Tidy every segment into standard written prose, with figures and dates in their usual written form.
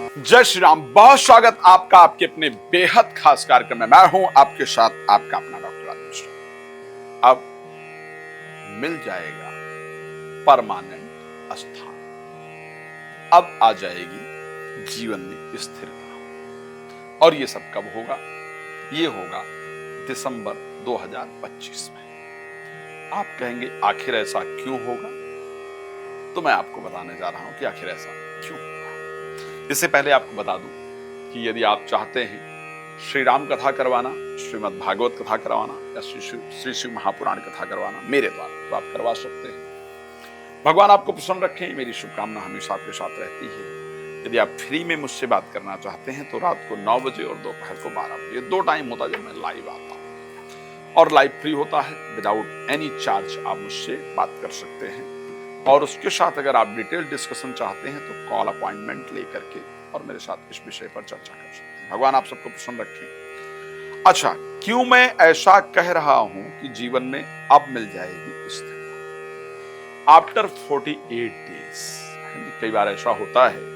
जय श्री राम। बहुत स्वागत आपका आपके अपने बेहद खास कार्यक्रम में। मैं हूं आपके साथ आपका अपना डॉक्टर राज मिश्रा। अब मिल जाएगा परमानेंट स्थान, अब आ जाएगी जीवन में स्थिरता। और ये सब कब होगा? ये होगा दिसंबर 2025 में। आप कहेंगे आखिर ऐसा क्यों होगा? तो मैं आपको बताने जा रहा हूं कि आखिर ऐसा क्यों होगा। इससे पहले आपको बता दूं कि यदि आप चाहते हैं श्री राम कथा करवाना, श्रीमद् भागवत कथा करवाना या श्री शिव महापुराण कथा करवाना मेरे द्वारा, तो आप करवा सकते हैं। भगवान आपको प्रसन्न रखें, मेरी शुभकामना हमेशा आपके साथ रहती है। यदि आप फ्री में मुझसे बात करना चाहते हैं तो रात को 9 बजे और दोपहर को 12 बजे, 2 टाइम होता है जब मैं लाइव आता हूं। और लाइव फ्री होता है, विदाउट एनी चार्ज आप मुझसे बात कर सकते हैं। और उसके साथ अगर आप डिटेल डिस्कशन चाहते हैं तो कॉल अपॉइंटमेंट लेकर के और मेरे साथ इस विषय पर चर्चा कर सकते हैं। भगवान आप सबको प्रसन्न रखें। अच्छा, क्यों मैं ऐसा कह रहा हूं कि जीवन में अब मिल जाएगी स्थिरता आफ्टर 48 डेज? कई बार ऐसा होता है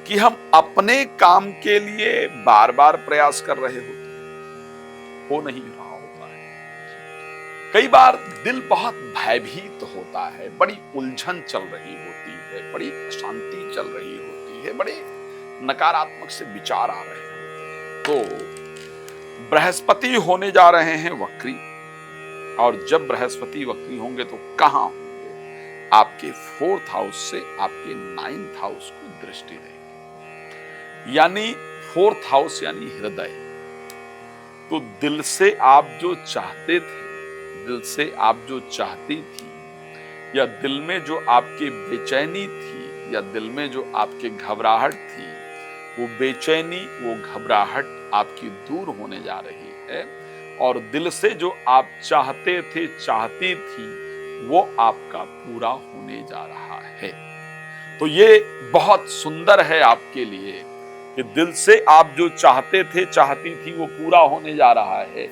कि हम अपने काम के लिए बार बार प्रयास कर रहे होते हैं, हो नहीं रहा होता है। कई बार दिल बहुत भयभीत होता है, बड़ी उलझन चल रही होती है, बड़ी अशांति चल रही होती है, बड़े नकारात्मक से विचार आ रहे हैं। तो बृहस्पति होने जा रहे हैं वक्री, और जब बृहस्पति वक्री होंगे तो कहां होंगे? आपके 4th हाउस से आपके 9th हाउस को दृष्टि देंगे। यानी 4th हाउस यानी हृदय। तो दिल से आप जो चाहते थे, दिल से आप जो चाहती थी, या दिल में जो आपके बेचैनी थी, या दिल में जो आपके घबराहट थी, वो बेचैनी, वो घबराहट आपकी दूर होने जा रही है। और दिल से जो आप चाहते थे, चाहती थी, वो आपका पूरा होने जा रहा है। तो ये बहुत सुंदर है आपके लिए कि दिल से आप जो चाहते थे, चाहती थी, वो पूरा होने जा रहा है।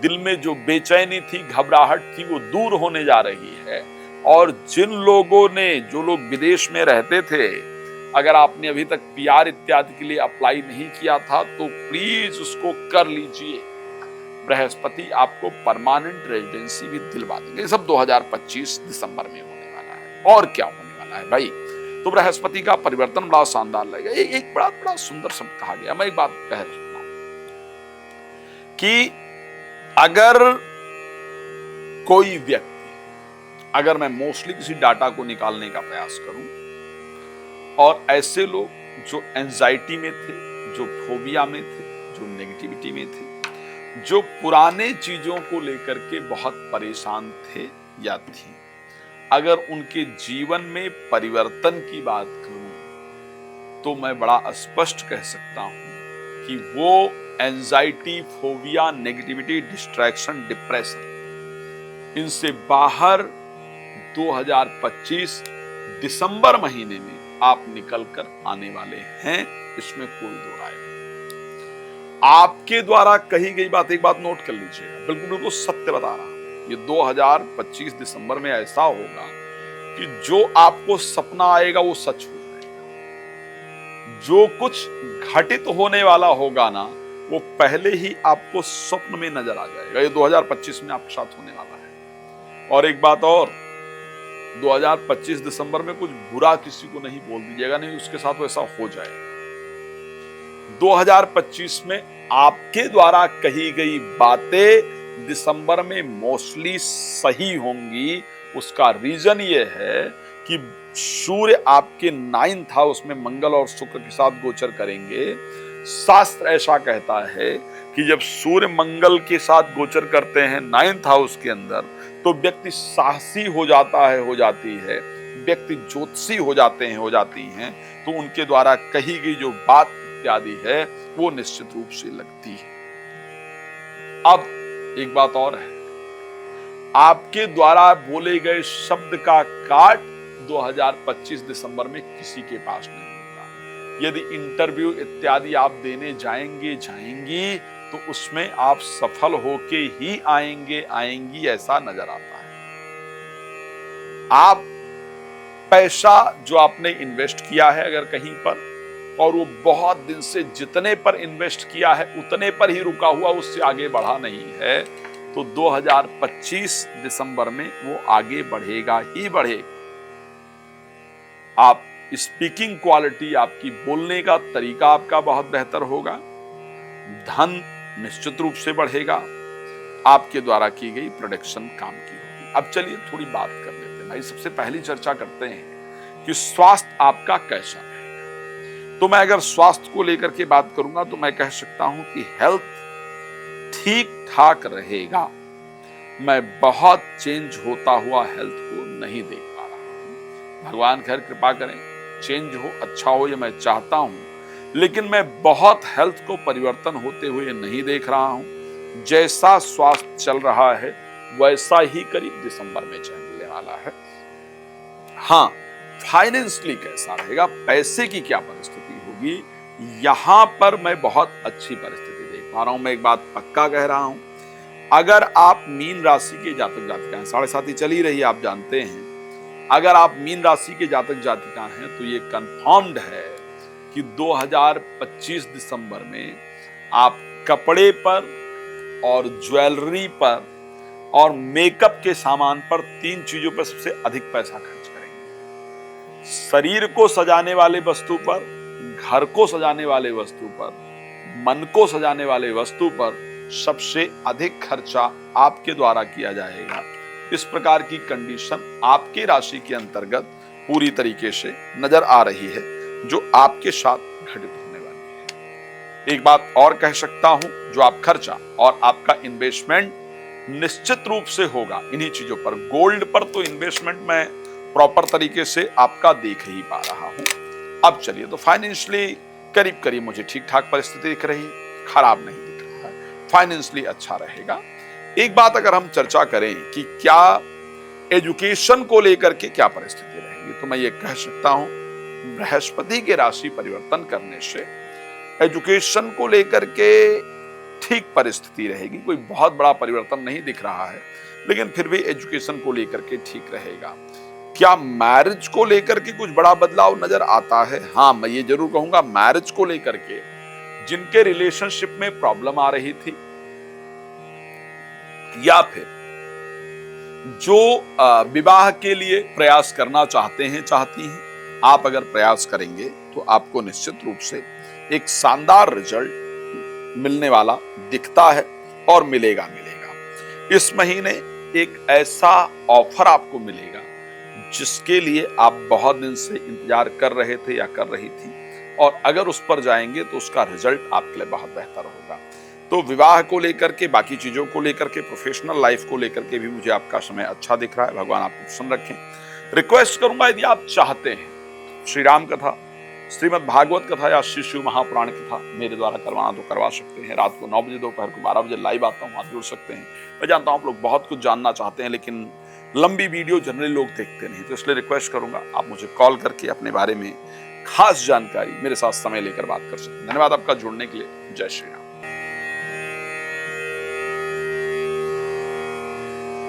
दिल में जो बेचैनी थी, घबराहट थी, वो दूर होने जा रही है। और जिन लोगों ने, जो लोग विदेश में रहते थे, अगर आपने अभी तक पीआर इत्यादि के लिए अप्लाई नहीं किया था तो प्लीज उसको कर लीजिए। बृहस्पति आपको परमानेंट रेजिडेंसी भी दिलवा देंगे। सब 2025 दिसंबर में होने वाला है। और क्या होने वाला है भाई? तो बृहस्पति का परिवर्तन बड़ा शानदार लगेगा। एक बड़ा सुंदर शब्द कहा गया। मैं एक बात कह रहा हूं कि अगर कोई व्यक्ति, अगर मैं मोस्टली किसी डाटा को निकालने का प्रयास करूं, और ऐसे लोग जो एंजाइटी में थे, जो फोबिया में थे, जो नेगेटिविटी में थे, जो पुराने चीजों को लेकर के बहुत परेशान थे या थी, अगर उनके जीवन में परिवर्तन की बात करूं तो मैं बड़ा स्पष्ट कह सकता हूं कि वो anxiety, phobia, negativity, distraction, depression, इनसे बाहर 2025 दिसंबर महीने में आप निकल कर आने वाले हैं। इसमें कोई दो राय नहीं। आपके द्वारा कही गई बात, एक बात नोट कर लीजिएगा, बिल्कुल बिल्कुल सत्य बता रहा हूं। ये 2025 दिसंबर में ऐसा होगा कि जो आपको सपना आएगा वो सच हो जाएगा। जो कुछ घटित होने वाला होगा ना, वो पहले ही आपको स्वप्न में नजर आ जाएगा। ये 2025 में आपके साथ होने वाला है। और एक बात और, 2025 दिसंबर में कुछ बुरा किसी को नहीं बोल दीजिएगा, नहीं उसके साथ वैसा हो जाएगा। 2025 में आपके द्वारा कही गई बातें दिसंबर में मोस्टली सही होंगी। उसका रीजन ये है कि सूर्य आपके 9th हाउस में मंगल और शुक्र के साथ गोचर करेंगे। शास्त्र ऐसा कहता है कि जब सूर्य मंगल के साथ गोचर करते हैं 9th हाउस के अंदर, तो व्यक्ति साहसी हो जाता है, हो जाती है, व्यक्ति ज्योतिषी हो जाते हैं, हो जाती हैं। तो उनके द्वारा कही गई जो बात इत्यादि है वो निश्चित रूप से लगती है। अब एक बात और है, आपके द्वारा बोले गए शब्द का काट 2025 दिसंबर में किसी के पास नहीं होगा। यदि इंटरव्यू इत्यादि आप देने जाएंगी तो उसमें आप सफल होके ही आएंगी ऐसा नजर आता है। आप पैसा जो आपने इन्वेस्ट किया है अगर कहीं पर, और वो बहुत दिन से जितने पर इन्वेस्ट किया है उतने पर ही रुका हुआ, उससे आगे बढ़ा नहीं है, तो 2025 दिसंबर में वो आगे बढ़ेगा ही बढ़ेगा। आप स्पीकिंग क्वालिटी, आपकी बोलने का तरीका आपका बहुत बेहतर होगा, धन निश्चित रूप से बढ़ेगा, आपके द्वारा की गई प्रोडक्शन काम की होगी। अब चलिए थोड़ी बात कर लेते हैं भाई। सबसे पहली चर्चा करते हैं कि स्वास्थ्य आपका कैसा रहेगा। तो मैं अगर स्वास्थ्य को लेकर के बात करूंगा तो मैं कह सकता हूं कि हेल्थ ठीक ठाक रहेगा। मैं बहुत चेंज होता हुआ हेल्थ को नहीं देख पा रहा हूं। भगवान खैर कृपा करें, चेंज हो, अच्छा हो, ये मैं चाहता हूं, लेकिन मैं बहुत हेल्थ को परिवर्तन होते हुए नहीं देख रहा हूं। जैसा स्वास्थ्य चल रहा है वैसा ही करीब दिसंबर में चलने वाला है। हाँ, फाइनेंशियली कैसा रहेगा, पैसे की क्या परिस्थिति होगी, यहां पर मैं बहुत अच्छी परिस्थिति देख पा रहा हूं। मैं एक बात पक्का कह रहा हूं, अगर आप मीन राशि के जातक जातिका हैं, 7.5 चल ही रही है, आप जानते हैं, अगर आप मीन राशि के जातक जातिका हैं तो ये कंफर्म्ड है कि 2025 दिसंबर में आप कपड़े पर और ज्वेलरी पर और मेकअप के सामान पर, 3 चीजों पर सबसे अधिक पैसा खर्च करेंगे। शरीर को सजाने वाले वस्तु पर, घर को सजाने वाले वस्तु पर, मन को सजाने वाले वस्तु पर सबसे अधिक खर्चा आपके द्वारा किया जाएगा। इस प्रकार की कंडीशन आपके राशि के अंतर्गत पूरी तरीके से नजर आ रही है, जो आपके साथ घटित होने वाली है। एक बात और कह सकता हूं, जो आप खर्चा और आपका इन्वेस्टमेंट निश्चित रूप से होगा इन्हीं चीजों पर। गोल्ड पर तो इन्वेस्टमेंट मैं प्रॉपर तरीके से आपका देख ही पा रहा हूं। अब चलिए, तो फाइनेंशियली करीब करीब मुझे ठीक ठाक परिस्थिति दिख रही, खराब नहीं दिख रहा है, फाइनेंशियली अच्छा रहेगा। एक बात अगर हम चर्चा करें कि क्या एजुकेशन को लेकर के क्या परिस्थिति रहेगी, तो मैं ये कह सकता हूं, बृहस्पति के राशि परिवर्तन करने से एजुकेशन को लेकर के ठीक परिस्थिति रहेगी। कोई बहुत बड़ा परिवर्तन नहीं दिख रहा है, लेकिन फिर भी एजुकेशन को लेकर के ठीक रहेगा। क्या मैरिज को लेकर के कुछ बड़ा बदलाव नजर आता है? हाँ, मैं ये जरूर कहूंगा, मैरिज को लेकर के जिनके रिलेशनशिप में प्रॉब्लम आ रही थी, या फिर जो विवाह के लिए प्रयास करना चाहते हैं, चाहती हैं, आप अगर प्रयास करेंगे तो आपको निश्चित रूप से एक शानदार रिजल्ट मिलने वाला दिखता है और मिलेगा। इस महीने एक ऐसा ऑफर आपको मिलेगा जिसके लिए आप बहुत दिन से इंतजार कर रहे थे या कर रही थी, और अगर उस पर जाएंगे तो उसका रिजल्ट आपके लिए बहुत बेहतर होगा। तो विवाह को लेकर के, बाकी चीजों को लेकर के, प्रोफेशनल लाइफ को लेकर के भी मुझे आपका समय अच्छा दिख रहा है। भगवान आपको प्रसन्न रखें। रिक्वेस्ट करूंगा, यदि आप चाहते हैं श्री राम कथा, श्रीमद् भागवत कथा या श्री शिव महापुराण कथा मेरे द्वारा करवाना तो करवा सकते हैं। रात को 9 बजे, दोपहर को 12 बजे लाइव आता हूँ, आप जुड़ सकते हैं। मैं जानता हूँ आप लोग बहुत कुछ जानना चाहते हैं, लेकिन लंबी वीडियो जनरली लोग देखते नहीं, तो इसलिए रिक्वेस्ट करूंगा आप मुझे कॉल करके अपने बारे में खास जानकारी मेरे साथ समय लेकर बात कर सकते हैं। धन्यवाद आपका जुड़ने के लिए। जय श्री राम।